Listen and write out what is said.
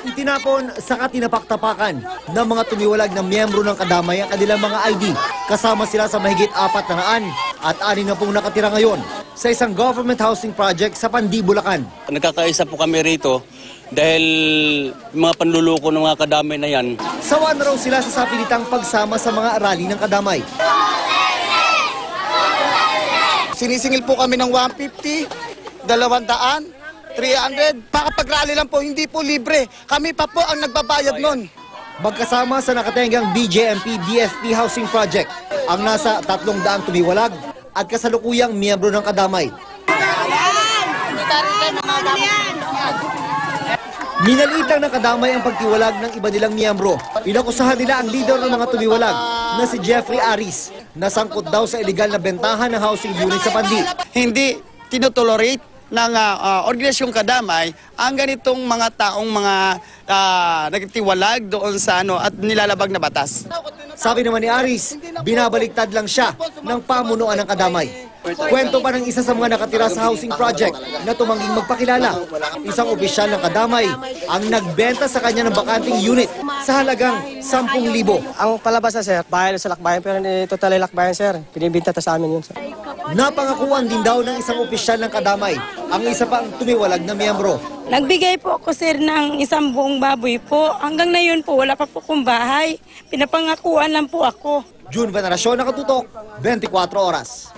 Itinapon sa katinapaktapakan ng mga tumiwalag na miyembro ng kadamay ang kanilang mga ID. Kasama sila sa mahigit 400 at 60 nakatira ngayon sa isang government housing project sa Pandi, Bulacan. Nagkakaisa po kami rito dahil mga panluloko ng mga kadamay na yan. Sawa na raw sila sa sapilitang pagsama sa mga arali ng kadamay. Sinisingil po kami ng 150, 200, 300. Makapag-rally lang po, hindi po libre. Kami pa po ang nagbabayad nun. Magkasama sa nakatenggang BJMP DFP Housing Project ang nasa 300 tumiwalag at kasalukuyang miyembro ng kadamay. Minaliit lang ng kadamay ang pagtiwalag ng iba nilang miyembro. Inakusahan nila ang leader ng mga tumiwalag na si Jeffrey Aris na sangkot daw sa iligal na bentahan ng housing unit sa Pandi. Hindi tinotolerate ng organisasyong kadamay ang ganitong mga taong mga nagtiwalag doon sa at nilalabag na batas. Sabi naman ni Aris, binabaliktad lang siya ng pamunuan ng kadamay. Kwento pa ng isa sa mga nakatira sa housing project na tumangging magpakilala. Isang opisyal ng kadamay ang nagbenta sa kanya ng bakanting unit sa halagang 10,000. Ang palabas na sir, bahay sa lakbayan pero hindi total ay lakbayan sir. Pinibinta ta sa amin yun sir. Napangakuan din daw ng isang opisyal ng kadamay ang isa pang tumiwalag na miyembro. Nagbigay po ako sir ng isang buong baboy po. Hanggang na yun po, wala pa po kong bahay. Pinapangakuan lang po ako. June Veneracion, Nakatutok, 24 Oras.